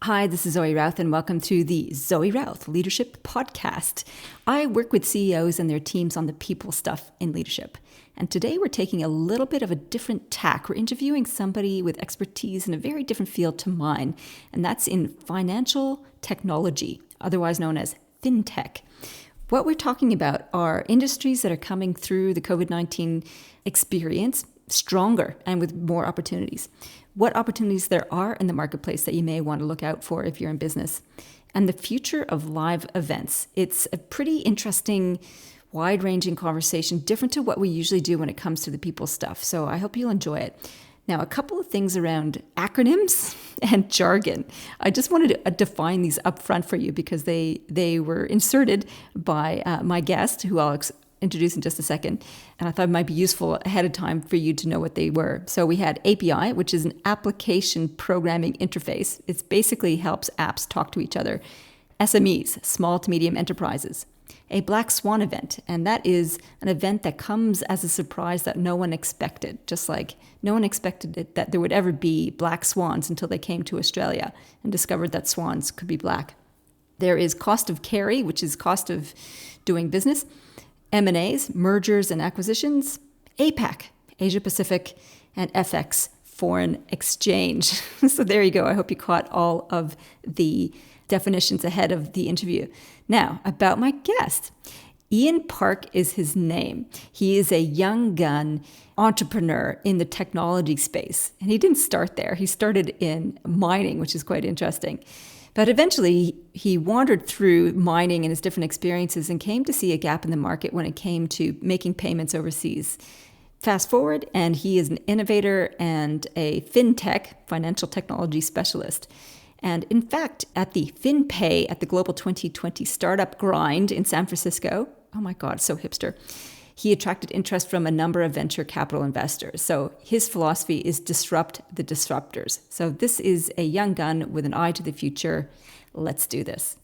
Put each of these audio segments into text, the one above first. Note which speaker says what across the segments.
Speaker 1: Hi, this is Zoe Routh, and welcome to the Zoe Routh Leadership Podcast. I work with CEOs and their teams on the people stuff in leadership. And today we're taking a little bit of a different tack. We're interviewing somebody with expertise in a very different field to mine, and that's in financial technology, otherwise known as FinTech. What we're talking about are industries that are coming through the COVID-19 experience stronger and with more opportunities. What opportunities there are in the marketplace that you may want to look out for if you're in business, and the future of live events. It's a pretty interesting, wide-ranging conversation, different to what we usually do when it comes to the people stuff. So I hope you'll enjoy it. Now, a couple of things around acronyms and jargon. I just wanted to define these up front for you because they were inserted by my guest, who I'll introduce in just a second. And I thought it might be useful ahead of time for you to know what they were. So we had API, which is an application programming interface. It basically helps apps talk to each other. SMEs, small to medium enterprises. A black swan event, and that is an event that comes as a surprise that no one expected, just like no one expected that there would ever be black swans until they came to Australia and discovered that swans could be black. There is cost of carry, which is cost of doing business. M&As, mergers and acquisitions, APAC, Asia Pacific, and FX, foreign exchange. So there you go. I hope you caught all of the definitions ahead of the interview. Now, about my guest. Ian Parke is his name. He is a young gun entrepreneur in the technology space. And he didn't start there. He started in mining, which is quite interesting. But eventually, he wandered through mining and his different experiences and came to see a gap in the market when it came to making payments overseas. Fast forward, and he is an innovator and a FinTech, financial technology specialist. And in fact, at the FinPay at the Global 2020 Startup Grind in San Francisco, oh my God, so hipster, he attracted interest from a number of venture capital investors. So his philosophy is disrupt the disruptors. So this is a young gun with an eye to the future. Let's do this.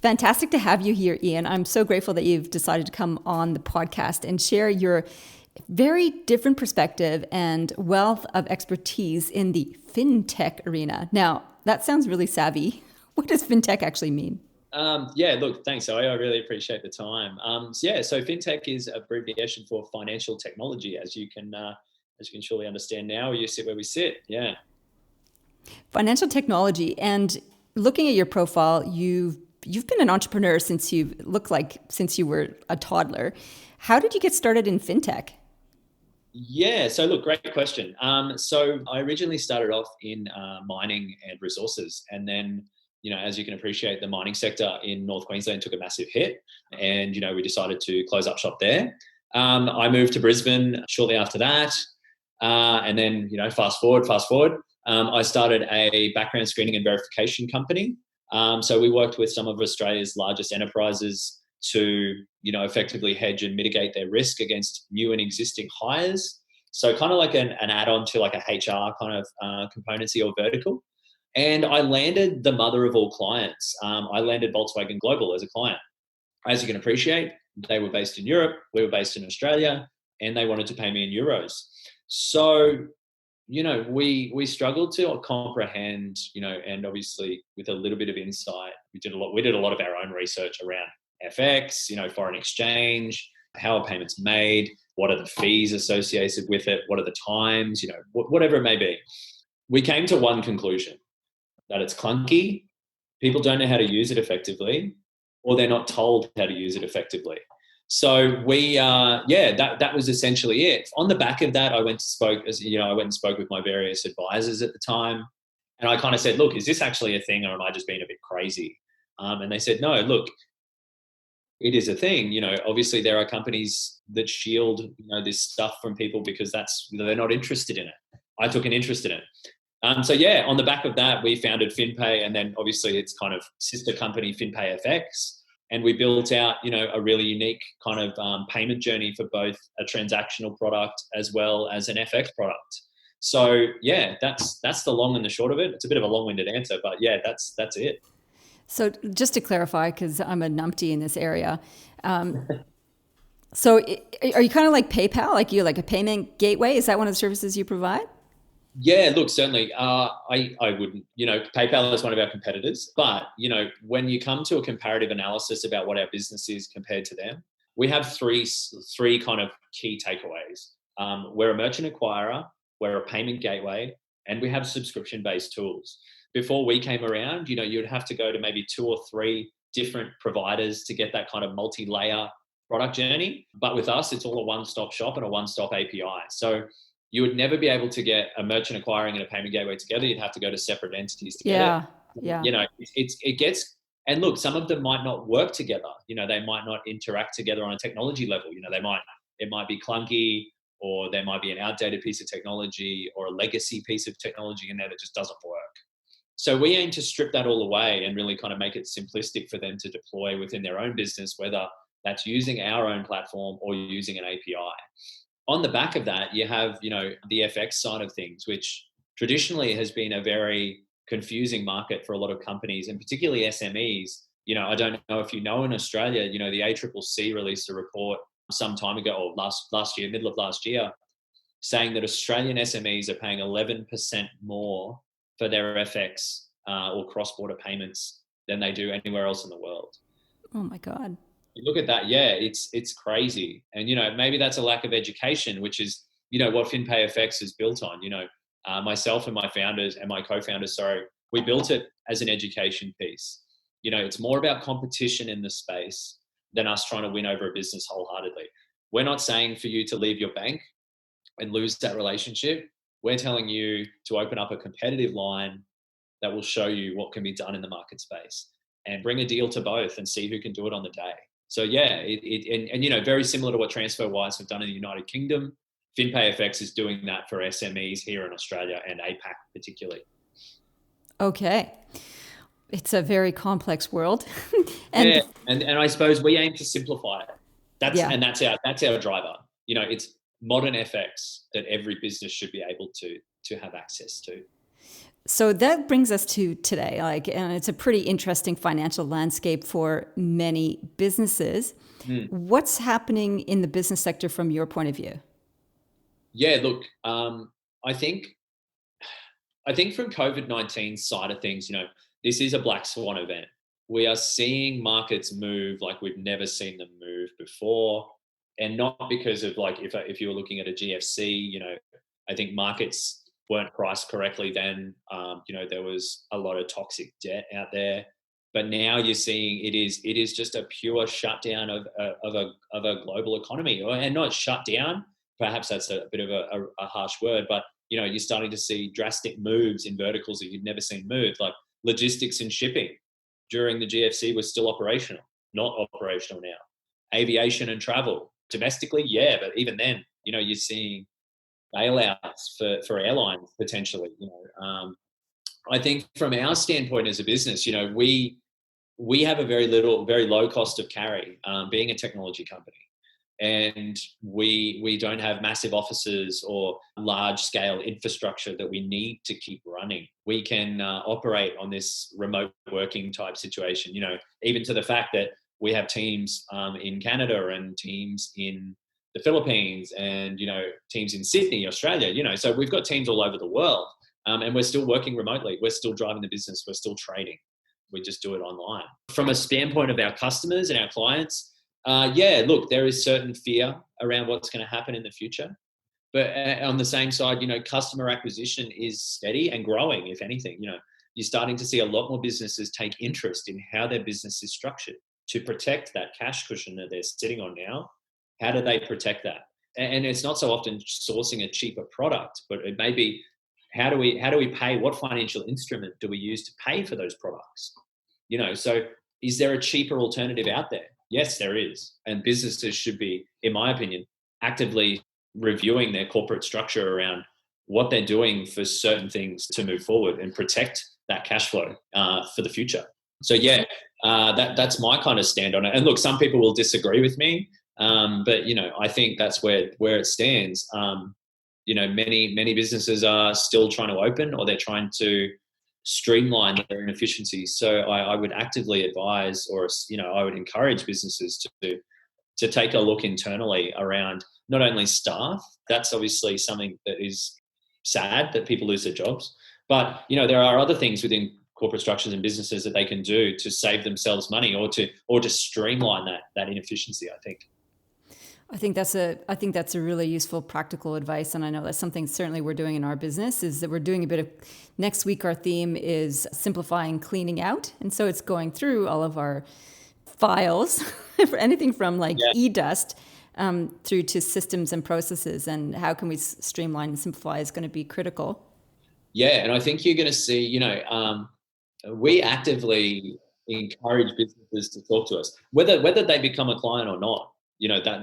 Speaker 1: Fantastic to have you here, Ian. I'm so grateful that you've decided to come on the podcast and share your very different perspective and wealth of expertise in the FinTech arena. Now, that sounds really savvy. What does FinTech actually mean?
Speaker 2: Look, thanks, Zoe. I really appreciate the time. So FinTech is abbreviation for financial technology, as you can surely understand now. You sit where we sit, yeah.
Speaker 1: Financial technology, and looking at your profile, you've been an entrepreneur since you were a toddler. How did you get started in FinTech?
Speaker 2: Yeah, so look, great question. So I originally started off in mining and resources, and then as you can appreciate, the mining sector in North Queensland took a massive hit, and we decided to close up shop there. I moved to Brisbane shortly after that, and then fast forward, I started a background screening and verification company. So we worked with some of Australia's largest enterprises to effectively hedge and mitigate their risk against new and existing hires. So kind of like an add-on to like a HR kind of componency or vertical. And I landed the mother of all clients. I landed Volkswagen Global as a client. As you can appreciate, they were based in Europe, we were based in Australia, and they wanted to pay me in euros. So, we struggled to comprehend, and obviously with a little bit of insight, we did a lot of our own research around FX, foreign exchange, how are payments made, what are the fees associated with it, what are the times, whatever it may be. We came to one conclusion: that it's clunky, people don't know how to use it effectively, or they're not told how to use it effectively. So that was essentially it. On the back of that, I went and spoke with my various advisors at the time, and I kind of said, look, is this actually a thing, or am I just being a bit crazy? And they said, no, look, it is a thing. Obviously there are companies that shield, this stuff from people because they're not interested in it. I took an interest in it. On the back of that, we founded FinPay, and then obviously its kind of sister company, FinPay FX. And we built out, a really unique kind of payment journey for both a transactional product as well as an FX product. So that's the long and the short of it. It's a bit of a long-winded answer, but that's it.
Speaker 1: So just to clarify, because I'm a numpty in this area, so are you kind of like PayPal? Like you're like a payment gateway? Is that one of the services you provide?
Speaker 2: Yeah, look, certainly. I wouldn't, PayPal is one of our competitors, but, when you come to a comparative analysis about what our business is compared to them, we have three kind of key takeaways. We're a merchant acquirer, we're a payment gateway, and we have subscription-based tools. Before we came around, you'd have to go to maybe two or three different providers to get that kind of multi-layer product journey. But with us, it's all a one-stop shop and a one-stop API. So you would never be able to get a merchant acquiring and a payment gateway together. You'd have to go to separate entities to get it.
Speaker 1: Yeah, yeah.
Speaker 2: It gets, and look, some of them might not work together. They might not interact together on a technology level. It might be clunky, or there might be an outdated piece of technology or a legacy piece of technology in there that just doesn't work. So we aim to strip that all away and really kind of make it simplistic for them to deploy within their own business, whether that's using our own platform or using an API. On the back of that, you have, the FX side of things, which traditionally has been a very confusing market for a lot of companies, and particularly SMEs. I don't know if in Australia, the ACCC released a report some time ago, or last year, middle of last year, saying that Australian SMEs are paying 11% more for their FX or cross-border payments than they do anywhere else in the world.
Speaker 1: Oh my God.
Speaker 2: You look at that, yeah, it's crazy. And, maybe that's a lack of education, which is, what FinPayFX is built on. Myself and my founders and my co-founders, sorry, we built it as an education piece. It's more about competition in the space than us trying to win over a business wholeheartedly. We're not saying for you to leave your bank and lose that relationship. We're telling you to open up a competitive line that will show you what can be done in the market space, and bring a deal to both and see who can do it on the day. So yeah, very similar to what TransferWise have done in the United Kingdom, FinPayFX is doing that for SMEs here in Australia and APAC particularly.
Speaker 1: Okay. It's a very complex world.
Speaker 2: and I suppose we aim to simplify it. That's our driver. It's modern FX that every business should be able to have access to.
Speaker 1: So that brings us to today, and it's a pretty interesting financial landscape for many businesses. What's happening in the business sector from your point of view?
Speaker 2: Yeah, look, I think from COVID-19 side of things, this is a black swan event. We are seeing markets move like we've never seen them move before, and not because of if you were looking at a GFC, I think markets weren't priced correctly then. There was a lot of toxic debt out there, but now you're seeing it is just a pure shutdown of a global economy, and not shut down. Perhaps that's a bit of a harsh word, but you're starting to see drastic moves in verticals that you've never seen move, like logistics and shipping. During the GFC was still operational, not operational now. Aviation and travel domestically, yeah, but even then, you're seeing bailouts for airlines potentially. I think from our standpoint as a business, we have a very low cost of carry, being a technology company, and we don't have massive offices or large scale infrastructure that we need to keep running. We can operate on this remote working type situation. Even to the fact that we have teams in Canada and teams in the Philippines and, teams in Sydney, Australia, so we've got teams all over the world, and we're still working remotely. We're still driving the business. We're still trading. We just do it online. From a standpoint of our customers and our clients, look, there is certain fear around what's going to happen in the future. But on the same side, customer acquisition is steady and growing, if anything. You're starting to see a lot more businesses take interest in how their business is structured to protect that cash cushion that they're sitting on now. How do they protect that? And it's not so often sourcing a cheaper product, but it may be how do we pay? What financial instrument do we use to pay for those products? So is there a cheaper alternative out there? Yes, there is. And businesses should be, in my opinion, actively reviewing their corporate structure around what they're doing for certain things to move forward and protect that cash flow for the future. So that's my kind of stand on it. And look, some people will disagree with me, but I think that's where it stands. Many businesses are still trying to open, or they're trying to streamline their inefficiencies. So I would actively advise, or I would encourage businesses to take a look internally around not only staff. That's obviously something that is sad that people lose their jobs. But, there are other things within corporate structures and businesses that they can do to save themselves money or to streamline that inefficiency, I think.
Speaker 1: I think that's a really useful practical advice, and I know that's something certainly we're doing in our business. Is that we're doing a bit of next week. Our theme is simplifying, cleaning out, and so it's going through all of our files, for anything from like e-dust through to systems and processes, and how can we streamline and simplify is going to be critical.
Speaker 2: Yeah, and I think you're going to see, we actively encourage businesses to talk to us, whether they become a client or not.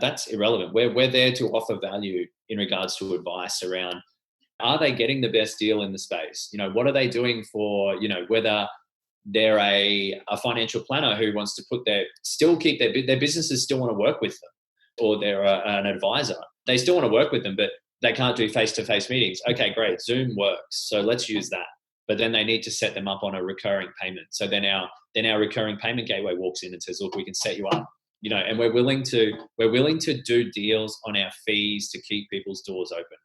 Speaker 2: That's irrelevant. We're there to offer value in regards to advice around, are they getting the best deal in the space? What are they doing for, whether they're a financial planner who wants to keep their businesses still want to work with them, or they're an advisor. They still want to work with them, but they can't do face-to-face meetings. Okay, great. Zoom works. So let's use that. But then they need to set them up on a recurring payment. So then our recurring payment gateway walks in and says, look, we can set you up. And we're willing to do deals on our fees to keep people's doors open.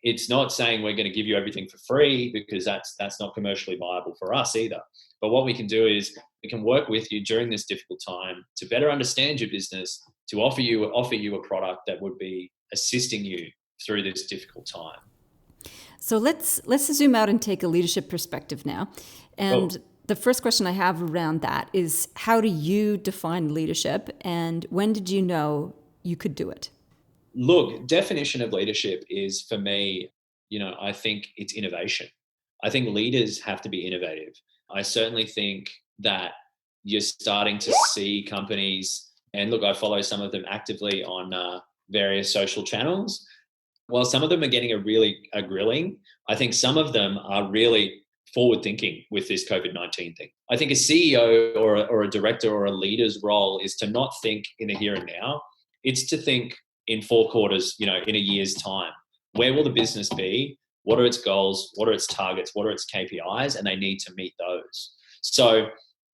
Speaker 2: It's not saying we're going to give you everything for free, because that's not commercially viable for us either. But what we can do is we can work with you during this difficult time to better understand your business, to offer you a product that would be assisting you through this difficult time.
Speaker 1: So let's zoom out and take a leadership perspective now. And cool. The first question I have around that is, how do you define leadership, and when did you know you could do it?
Speaker 2: Look, definition of leadership is, for me, I think it's innovation. I think leaders have to be innovative. I certainly think that you're starting to see companies, and look, I follow some of them actively on various social channels. While some of them are getting a grilling, I think some of them are really forward thinking with this COVID-19 thing. I think a CEO or a director or a leader's role is to not think in the here and now. It's to think in 4 quarters, in a year's time. Where will the business be? What are its goals? What are its targets? What are its KPIs? And they need to meet those. So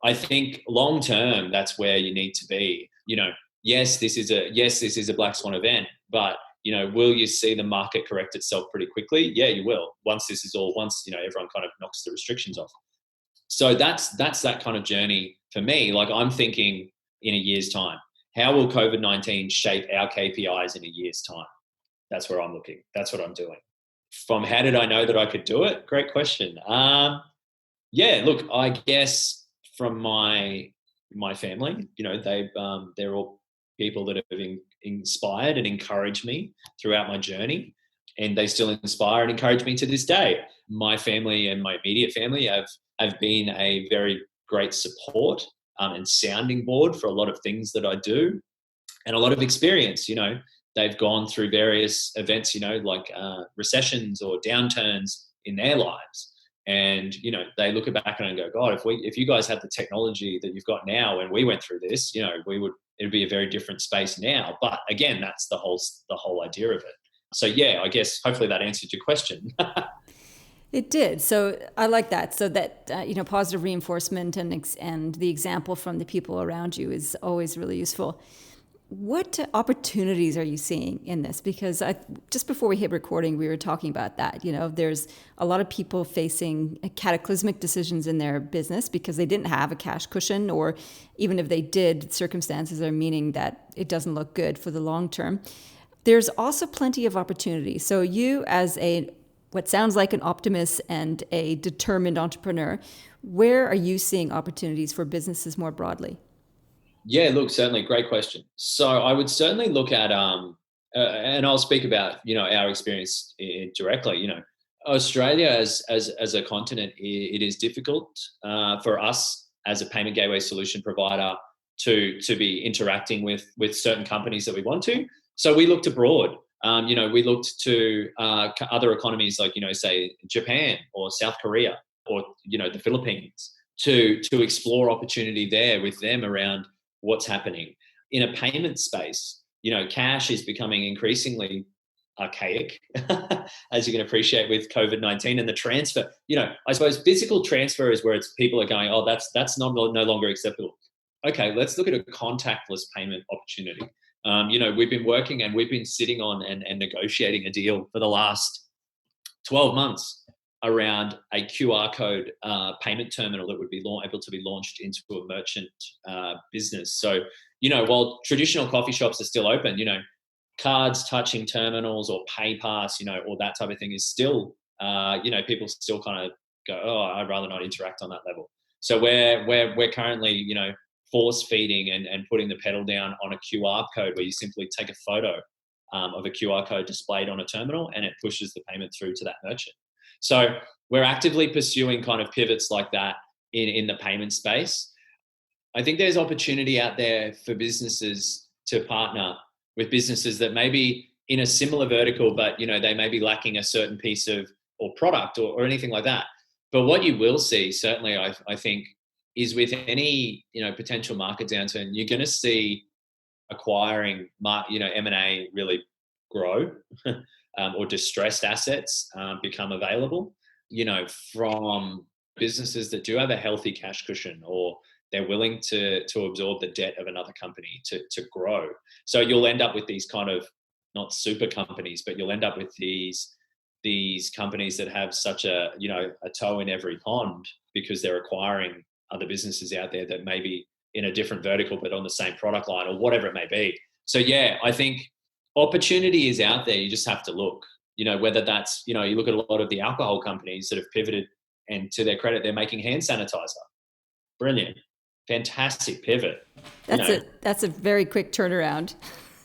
Speaker 2: I think long term, that's where you need to be. Yes, this is a black swan event, but will you see the market correct itself pretty quickly? Yeah, you will. Once everyone kind of knocks the restrictions off. So that's that kind of journey for me. Like, I'm thinking in a year's time, how will COVID-19 shape our KPIs in a year's time? That's where I'm looking. That's what I'm doing. From how did I know that I could do it? Great question. Yeah, look, I guess from my family, they're all people that have inspired and encouraged me throughout my journey, and they still inspire and encourage me to this day. My family and my immediate family have been a very great support and sounding board for a lot of things that I do, and a lot of experience. They've gone through various events, like recessions or downturns in their lives. And, they look back and go, God, if you guys had the technology that you've got now when we went through this, it'd be a very different space now. But again, that's the whole idea of it. So yeah, I guess hopefully that answered your question.
Speaker 1: It did. So I like that. So that, positive reinforcement and the example from the people around you is always really useful. What opportunities are you seeing in this? Because just before we hit recording, we were talking about that. There's a lot of people facing cataclysmic decisions in their business because they didn't have a cash cushion, or even if they did, circumstances are meaning that it doesn't look good for the long term. There's also plenty of opportunities. So you, as what sounds like an optimist and a determined entrepreneur, where are you seeing opportunities for businesses more broadly?
Speaker 2: Yeah, look, certainly, great question. So I would certainly look at, and I'll speak about, our experience directly. Australia as a continent, it is difficult for us as a payment gateway solution provider to be interacting with certain companies that we want to. So we looked abroad. We looked to other economies like, say Japan or South Korea or, the Philippines to explore opportunity there with them around what's happening. In a payment space, cash is becoming increasingly archaic, as you can appreciate with COVID-19 and the transfer. I suppose physical transfer is where people are going, oh, that's no longer acceptable. Okay, let's look at a contactless payment opportunity. We've been working and we've been sitting on and negotiating a deal for the last 12 months around a QR code payment terminal that would be able to be launched into a merchant business. So, while traditional coffee shops are still open, cards touching terminals or pay pass, or that type of thing is still, people still kind of go, oh, I'd rather not interact on that level. So we're currently, force feeding and putting the pedal down on a QR code where you simply take a photo of a QR code displayed on a terminal and it pushes the payment through to that merchant. So we're actively pursuing kind of pivots like that in the payment space. I think there's opportunity out there for businesses to partner with businesses that maybe in a similar vertical, but they may be lacking a certain piece of or product or anything like that. But what you will see, certainly, I think, is with any potential market downturn, you're going to see acquiring M&A really grow or distressed assets become available. From businesses that do have a healthy cash cushion or they're willing to absorb the debt of another company to grow. So you'll end up with these kind of not super companies, but you'll end up with these companies that have such a toe in every pond because they're acquiring other businesses out there that may be in a different vertical but on the same product line or whatever it may be. So yeah, I think opportunity is out there. You just have to look. Whether that's you look at a lot of the alcohol companies that have pivoted, and to their credit, they're making hand sanitizer. Brilliant. Fantastic pivot.
Speaker 1: That's a very quick turnaround.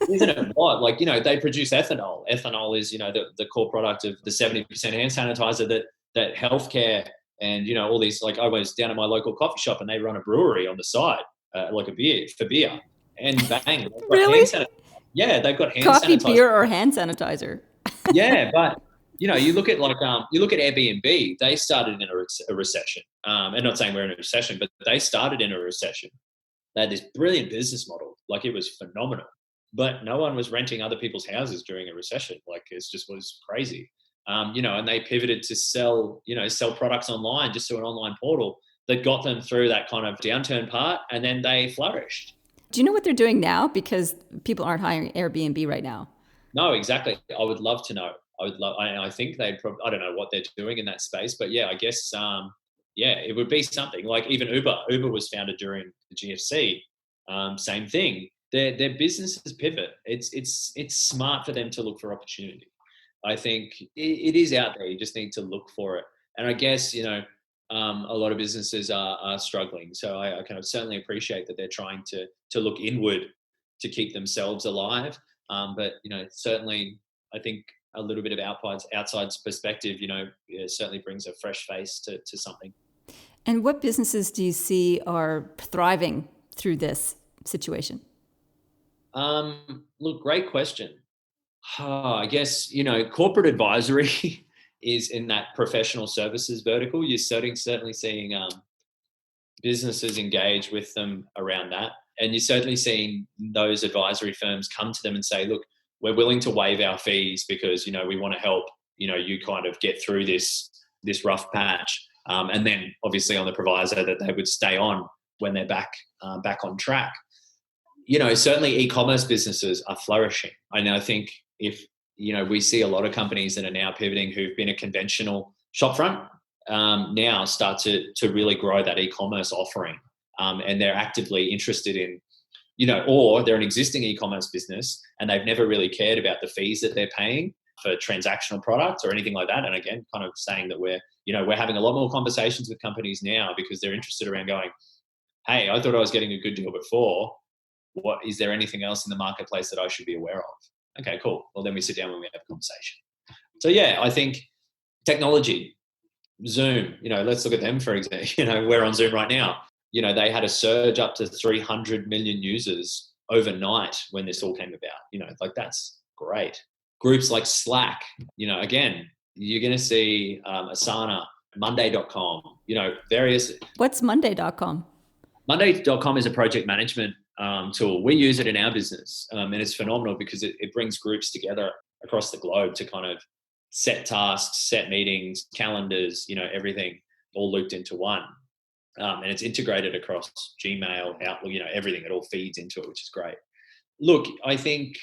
Speaker 2: Isn't it what? Like, they produce ethanol. Ethanol is, the core product of the 70% hand sanitizer that healthcare and, all these, like I was down at my local coffee shop and they run a brewery on the side, like a beer and bang.
Speaker 1: Really?
Speaker 2: Yeah, they've got hand
Speaker 1: Coffee,
Speaker 2: sanitizer.
Speaker 1: beer, or hand sanitizer?
Speaker 2: Yeah, but you look at Airbnb. They started in a recession. And not saying we're in a recession, but they started in a recession. They had this brilliant business model, like it was phenomenal. But no one was renting other people's houses during a recession. Like it just was crazy. And they pivoted to sell products online, just to an online portal that got them through that kind of downturn part, and then they flourished.
Speaker 1: Do you know what they're doing now? Because people aren't hiring Airbnb right now.
Speaker 2: No, exactly. I would love to know. I think they'd probably, I don't know what they're doing in that space, but yeah, I guess, it would be something like even Uber. Uber was founded during the GFC. Same thing. Their businesses pivot. It's smart for them to look for opportunity. I think it is out there. You just need to look for it. And I guess, a lot of businesses are struggling. So I kind of certainly appreciate that they're trying to look inward to keep themselves alive. But, certainly I think a little bit of outside perspective, certainly brings a fresh face to something.
Speaker 1: And what businesses do you see are thriving through this situation?
Speaker 2: Look, great question. I guess, corporate advisory is in that professional services vertical. You're certainly seeing businesses engage with them around that. And you're certainly seeing those advisory firms come to them and say, look, we're willing to waive our fees because, we want to help, you kind of get through this rough patch. And then obviously on the proviso that they would stay on when they're back on track. Certainly e-commerce businesses are flourishing. And I think if, we see a lot of companies that are now pivoting who've been a conventional shopfront now start to really grow that e-commerce offering. And they're actively interested in, or they're an existing e-commerce business and they've never really cared about the fees that they're paying for transactional products or anything like that. And again, kind of saying that we're having a lot more conversations with companies now because they're interested around going, hey, I thought I was getting a good deal before. What is there anything else in the marketplace that I should be aware of? Okay, cool. Well, then we sit down and we have a conversation. So yeah, I think technology, Zoom, let's look at them for example. We're on Zoom right now. They had a surge up to 300 million users overnight when this all came about. Like that's great. Groups like Slack, again, you're going to see Asana, Monday.com, various.
Speaker 1: What's Monday.com?
Speaker 2: Monday.com is a project management tool. We use it in our business, and it's phenomenal because it brings groups together across the globe to kind of set tasks, set meetings, calendars, everything all looped into one. And it's integrated across Gmail, Outlook, everything. It all feeds into it, which is great. Look, I think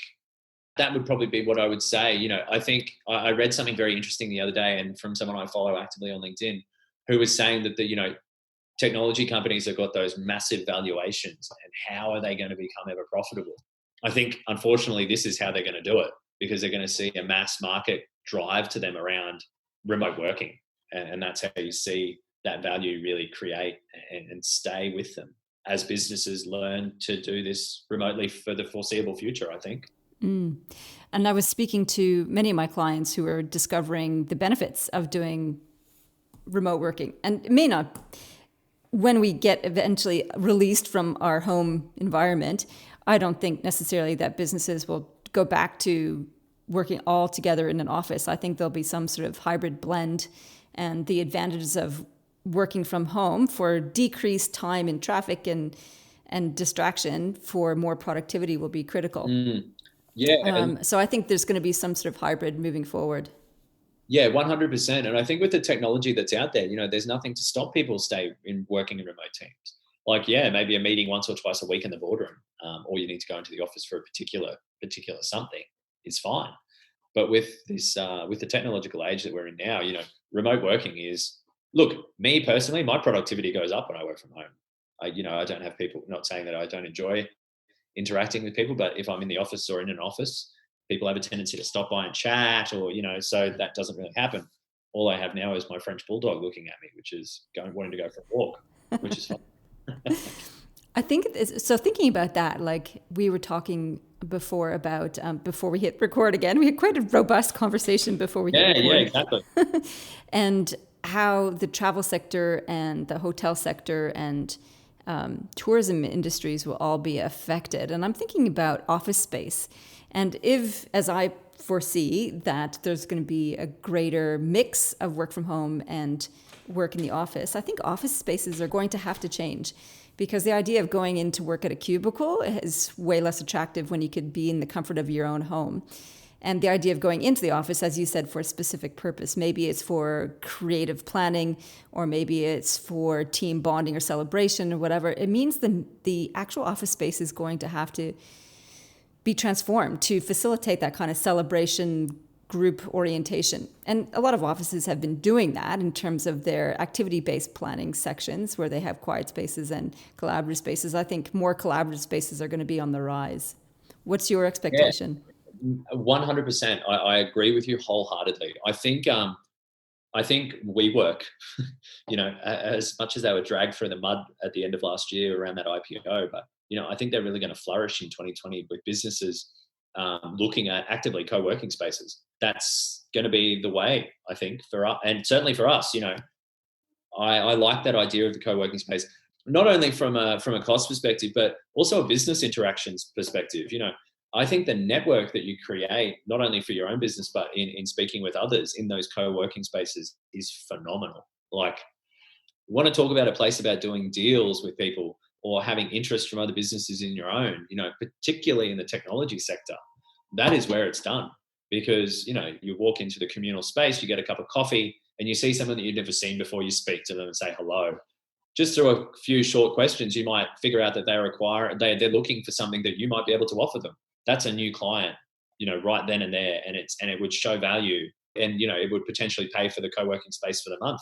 Speaker 2: that would probably be what I would say. I think I read something very interesting the other day, and from someone I follow actively on LinkedIn, who was saying that technology companies have got those massive valuations, and how are they going to become ever profitable? I think, unfortunately, this is how they're going to do it, because they're going to see a mass market drive to them around remote working. And that's how you see that value really create and stay with them as businesses learn to do this remotely for the foreseeable future, I think.
Speaker 1: Mm. And I was speaking to many of my clients who are discovering the benefits of doing remote working. And it may not, when we get eventually released from our home environment, I don't think necessarily that businesses will go back to working all together in an office. I think there'll be some sort of hybrid blend, and the advantages of working from home for decreased time in traffic and distraction for more productivity will be critical.
Speaker 2: Yeah.
Speaker 1: So I think there's going to be some sort of hybrid moving forward.
Speaker 2: Yeah, 100%. And I think with the technology that's out there, there's nothing to stop people working in remote teams. Like, yeah, maybe a meeting once or twice a week in the boardroom, or you need to go into the office for a particular something, is fine. But with this, with the technological age that we're in now, remote working is, look, me personally, my productivity goes up when I work from home. I don't have people, not saying that I don't enjoy interacting with people, but if I'm in the office or in an office, people have a tendency to stop by and chat, or so that doesn't really happen. All I have now is my French bulldog looking at me, which is wanting to go for a walk, which is fun.
Speaker 1: I think so. Thinking about that, like we were talking before about before we hit record again, we had quite a robust conversation before we hit record.
Speaker 2: Yeah, exactly.
Speaker 1: And how the travel sector and the hotel sector and tourism industries will all be affected. And I'm thinking about office space. And if, as I foresee, that there's going to be a greater mix of work from home and work in the office, I think office spaces are going to have to change, because the idea of going into work at a cubicle is way less attractive when you could be in the comfort of your own home. And the idea of going into the office, as you said, for a specific purpose, maybe it's for creative planning, or maybe it's for team bonding or celebration or whatever, it means the actual office space is going to have to be transformed to facilitate that kind of celebration group orientation. And a lot of offices have been doing that in terms of their activity-based planning sections, where they have quiet spaces and collaborative spaces. I think more collaborative spaces are going to be on the rise. What's your expectation?
Speaker 2: Yeah, 100%. I agree with you wholeheartedly. I think WeWork, as much as they were dragged through the mud at the end of last year around that IPO, but I think they're really going to flourish in 2020 with businesses looking at actively co-working spaces. That's going to be the way, I think, for us, and certainly for us. I like that idea of the co-working space, not only from a cost perspective, but also a business interactions perspective. I think the network that you create, not only for your own business, but in speaking with others in those co-working spaces, is phenomenal. Like, you want to talk about a place about doing deals with people or having interest from other businesses in your own, particularly in the technology sector, that is where it's done. Because, you walk into the communal space, you get a cup of coffee, and you see someone that you've never seen before, you speak to them and say hello. Just through a few short questions, you might figure out that they're looking for something that you might be able to offer them. That's a new client, right then and there, and it would show value, and it would potentially pay for the co-working space for the month.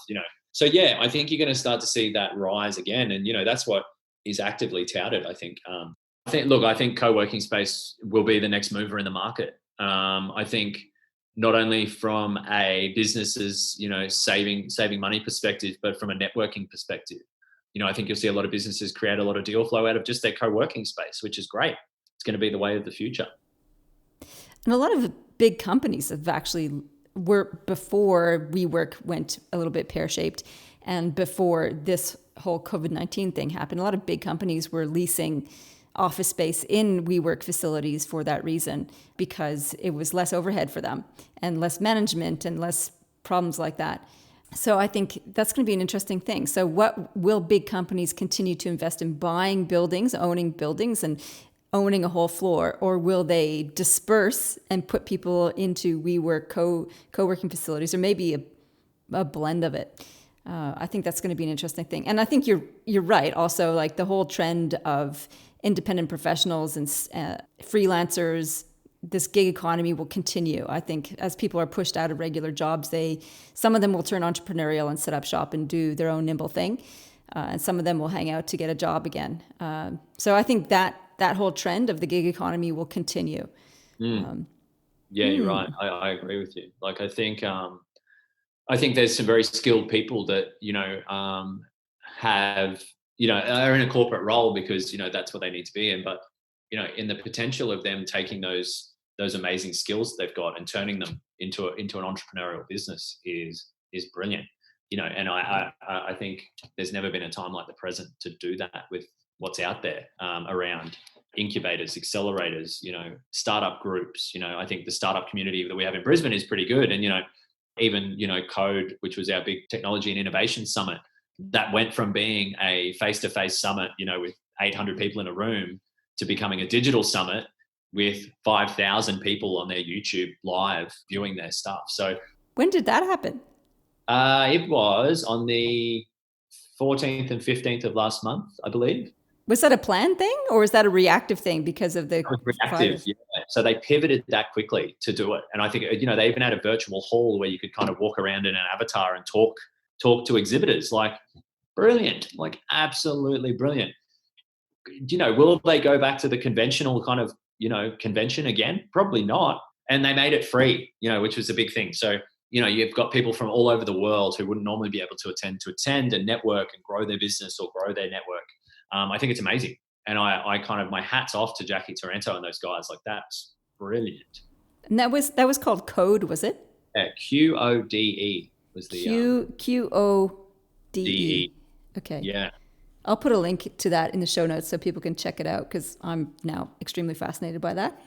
Speaker 2: So yeah, I think you're going to start to see that rise again, and that's what is actively touted. I think. I think co-working space will be the next mover in the market. I think not only from a business's saving money perspective, but from a networking perspective. I think you'll see a lot of businesses create a lot of deal flow out of just their co-working space, which is great. It's going to be the way of the future.
Speaker 1: And a lot of big companies have actually before WeWork went a little bit pear-shaped, and before this whole COVID-19 thing happened, a lot of big companies were leasing office space in WeWork facilities for that reason, because it was less overhead for them and less management and less problems like that. So I think that's going to be an interesting thing. So what will big companies continue to invest in? Buying buildings, owning buildings, and owning a whole floor, or will they disperse and put people into WeWork co-working facilities, or maybe a blend of it? I think that's going to be an interesting thing. And I think you're right. Also, like the whole trend of independent professionals and freelancers this gig economy will continue. I think as people are pushed out of regular jobs, some of them will turn entrepreneurial and set up shop and do their own nimble thing, and some of them will hang out to get a job again. So I think that whole trend of the gig economy will continue.
Speaker 2: Yeah, you're right. I agree with you. Like, I think there's some very skilled people that, have, are in a corporate role because, that's what they need to be in. But, in the potential of them taking those amazing skills they've got and turning them into an entrepreneurial business is brilliant. And I think there's never been a time like the present to do that with what's out there around incubators, accelerators, startup groups. I think the startup community that we have in Brisbane is pretty good. And, even, Code, which was our big technology and innovation summit, that went from being a face-to-face summit, with 800 people in a room to becoming a digital summit with 5,000 people on their YouTube live viewing their stuff. So
Speaker 1: when did that happen?
Speaker 2: It was on the 14th and 15th of last month, I believe.
Speaker 1: Was that a planned thing or was that a reactive thing because of the
Speaker 2: reactive?
Speaker 1: virus?
Speaker 2: Yeah. So they pivoted that quickly to do it. And I think, they even had a virtual hall where you could kind of walk around in an avatar and talk to exhibitors. Like, brilliant, like absolutely brilliant. Will they go back to the conventional kind of, convention again? Probably not. And they made it free, which was a big thing. So, you've got people from all over the world who wouldn't normally be able to attend and network and grow their business or grow their network. I think it's amazing. And I kind of, my hat's off to Jackie Taranto and those guys. Like, that's brilliant.
Speaker 1: And that was called Code, was it?
Speaker 2: Yeah, QODE was the
Speaker 1: QODE. Okay.
Speaker 2: Yeah.
Speaker 1: I'll put a link to that in the show notes so people can check it out because I'm now extremely fascinated by that.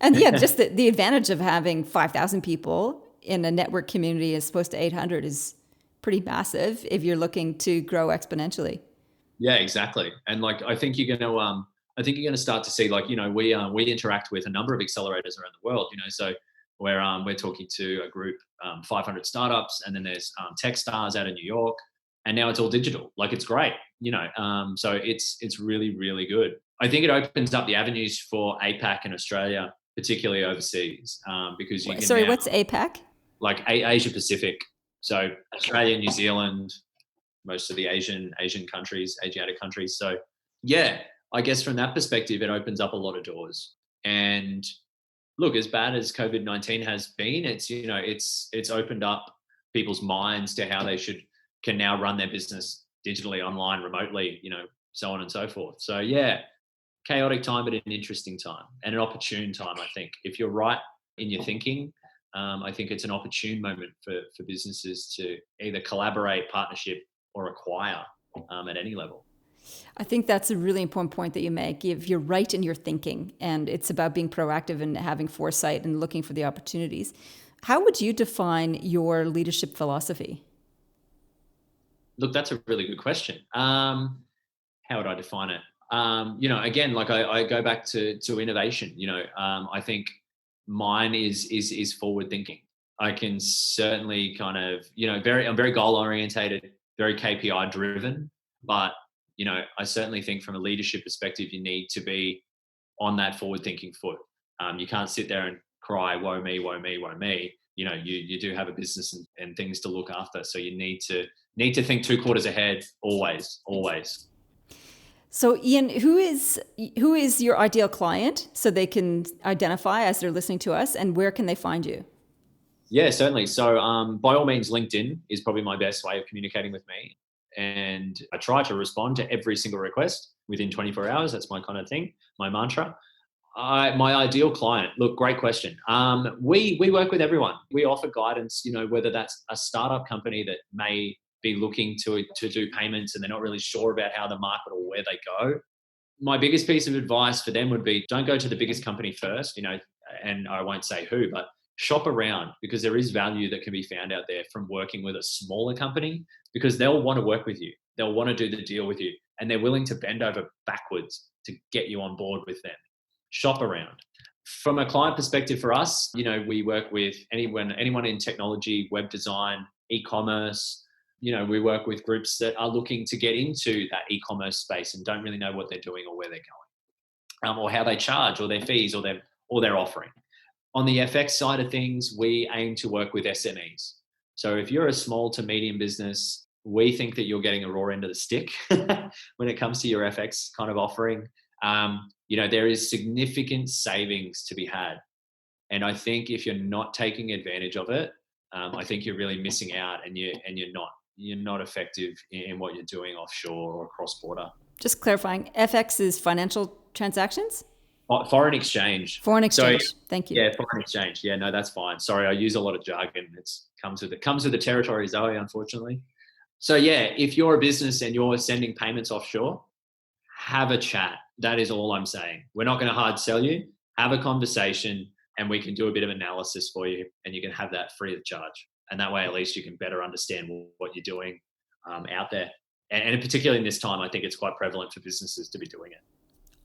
Speaker 1: And yeah, just the advantage of having 5,000 people in a network community as opposed to 800 is pretty massive if you're looking to grow exponentially.
Speaker 2: Yeah, exactly. And like, I think you're going to start to see, like, we interact with a number of accelerators around the world, so we're talking to a group, 500 startups, and then there's Techstars out of New York, and now it's all digital. Like, it's great, so it's really, really good. I think it opens up the avenues for APAC and Australia, particularly overseas, because you can
Speaker 1: Sorry,
Speaker 2: now,
Speaker 1: what's APAC?
Speaker 2: like Asia Pacific. So Australia, New Zealand, most of the Asian countries, Asiatic countries. So yeah, I guess from that perspective, it opens up a lot of doors. And look, as bad as COVID-19 has been, it's opened up people's minds to how they can now run their business digitally, online, remotely, so on and so forth. So yeah, chaotic time, but an interesting time and an opportune time. I think if you're right in your thinking, I think it's an opportune moment for businesses to either collaborate, partnership, or acquire at any level.
Speaker 1: I think that's a really important point that you make. If you're right in your thinking, and it's about being proactive and having foresight and looking for the opportunities, how would you define your leadership philosophy?
Speaker 2: Look, that's a really good question. How would I define it? Again, like I go back to innovation. I think mine is forward thinking. I can certainly kind of, I'm very goal orientated, very KPI driven, but I certainly think from a leadership perspective, you need to be on that forward thinking foot. You can't sit there and cry, woe me, woe me, woe me. You do have a business and things to look after. So you need to think 2 quarters ahead, always.
Speaker 1: So Ian, who is your ideal client so they can identify as they're listening to us, and where can they find you?
Speaker 2: Yeah, certainly. So by all means, LinkedIn is probably my best way of communicating with me. And I try to respond to every single request within 24 hours. That's my kind of thing, my mantra. My ideal client, look, great question. We work with everyone. We offer guidance, whether that's a startup company that may be looking to do payments and they're not really sure about how the market or where they go. My biggest piece of advice for them would be, don't go to the biggest company first, and I won't say who, but shop around, because there is value that can be found out there from working with a smaller company, because they'll want to work with you. They'll want to do the deal with you, and they're willing to bend over backwards to get you on board with them. Shop around. From a client perspective for us, we work with anyone in technology, web design, e-commerce. We work with groups that are looking to get into that e-commerce space and don't really know what they're doing or where they're going, or how they charge, or their fees, or or their offering. On the FX side of things, we aim to work with SMEs. So if you're a small to medium business, we think that you're getting a raw end of the stick when it comes to your FX kind of offering. There is significant savings to be had. And I think if you're not taking advantage of it, I think you're really missing out, and you're not effective in what you're doing offshore or cross border.
Speaker 1: Just clarifying, FX is financial transactions?
Speaker 2: Foreign exchange.
Speaker 1: Foreign exchange. So, thank you.
Speaker 2: Yeah, foreign exchange. Yeah, no, that's fine. Sorry, I use a lot of jargon. It's comes with the territory, Zoe, unfortunately. So yeah, if you're a business and you're sending payments offshore, have a chat. That is all I'm saying. We're not going to hard sell you. Have a conversation, and we can do a bit of analysis for you, and you can have that free of charge. And that way, at least you can better understand what you're doing out there. And particularly in this time, I think it's quite prevalent for businesses to be doing it.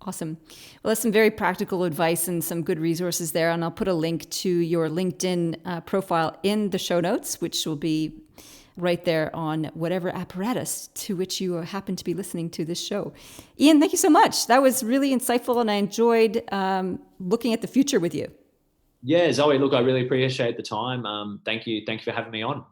Speaker 1: Awesome. Well, that's some very practical advice and some good resources there. And I'll put a link to your LinkedIn profile in the show notes, which will be right there on whatever apparatus to which you happen to be listening to this show. Ian, thank you so much. That was really insightful, and I enjoyed looking at the future with you.
Speaker 2: Yeah, Zoe, look, I really appreciate the time. Thank you for having me on.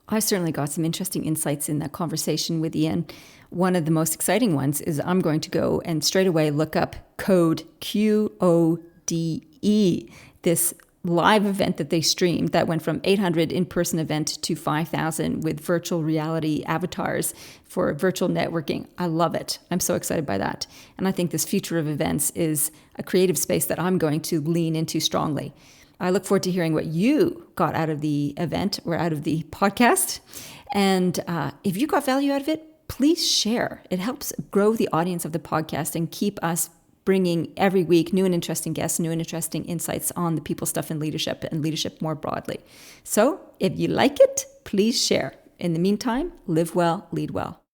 Speaker 1: I certainly got some interesting insights in that conversation with Ian. One of the most exciting ones is I'm going to go and straight away look up Code, QODE, this live event that they streamed that went from 800 in-person event to 5,000 with virtual reality avatars for virtual networking. I love it. I'm so excited by that. And I think this future of events is a creative space that I'm going to lean into strongly. I look forward to hearing what you got out of the event or out of the podcast. And if you got value out of it, please share. It helps grow the audience of the podcast and keep us bringing every week new and interesting guests, new and interesting insights on the people stuff in leadership and leadership more broadly. So if you like it, please share. In the meantime, live well, lead well.